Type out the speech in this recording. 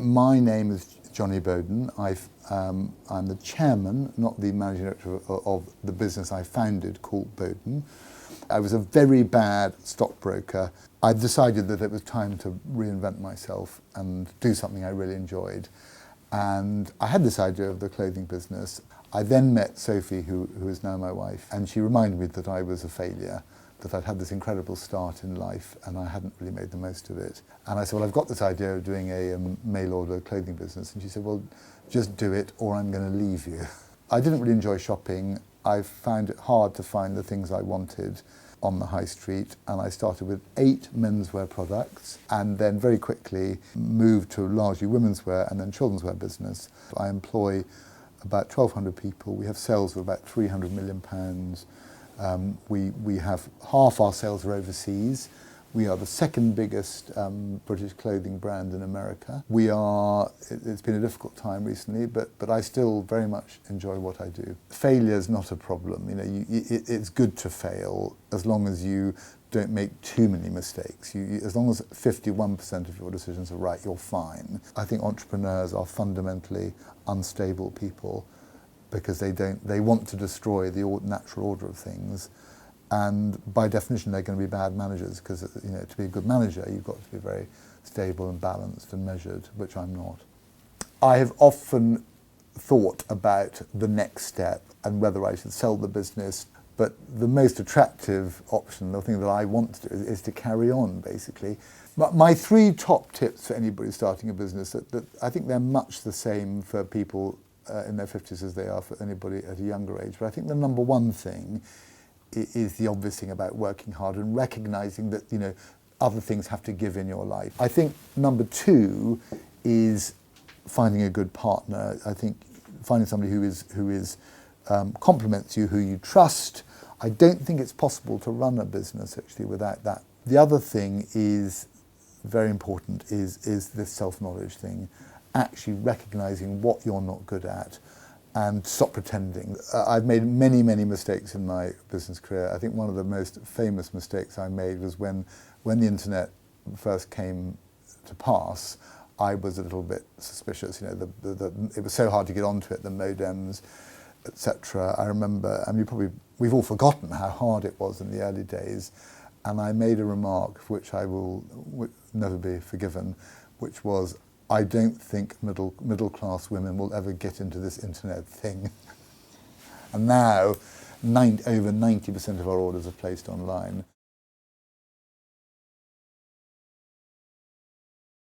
My name is Johnnie Boden. I'm the chairman, not the managing director of the business I founded called Boden. I was a very bad stockbroker. I decided that it was time to reinvent myself and do something I really enjoyed. And I had this idea of the clothing business. I then met Sophie, who is now my wife, and she reminded me that I was a failure, that I'd had this incredible start in life and I hadn't really made the most of it. And I said, well, I've got this idea of doing a mail order clothing business. And she said, well, just do it or I'm going to leave you. I didn't really enjoy shopping. I found it hard to find the things I wanted on the high street, and I started with 8 menswear products and then very quickly moved to largely women's wear and then children's wear business. I employ about 1,200 people. We have sales of about £300 million. We have half our sales are overseas. We are the second biggest British clothing brand in America. It's been a difficult time recently, but I still very much enjoy what I do. Failure is not a problem. You know, it's good to fail as long as you don't make too many mistakes. As long as 51% of your decisions are right, you're fine. I think entrepreneurs are fundamentally unstable people because they want to destroy the natural order of things. And by definition, they're going to be bad managers because, you know, to be a good manager, you've got to be very stable and balanced and measured, which I'm not. I have often thought about the next step and whether I should sell the business, but the most attractive option, the thing that I want to do, is to carry on, basically. But my 3 top tips for anybody starting a business, that I think they're much the same for people in their 50s as they are for anybody at a younger age. But I think the number one thing is the obvious thing about working hard and recognising that, you know, other things have to give in your life. I think number 2 is finding a good partner. I think finding somebody who complements you, who you trust. I don't think it's possible to run a business actually without that. The other thing is very important is this self-knowledge thing, actually recognising what you're not good at and stop pretending. I've made many, many mistakes in my business career. I think one of the most famous mistakes I made was when the internet first came to pass. I was a little bit suspicious. You know, it was so hard to get onto it, the modems, etc. I remember, we've all forgotten how hard it was in the early days, and I made a remark for which I will never be forgiven, which was, I don't think middle class women will ever get into this internet thing. And now, over 90% of our orders are placed online.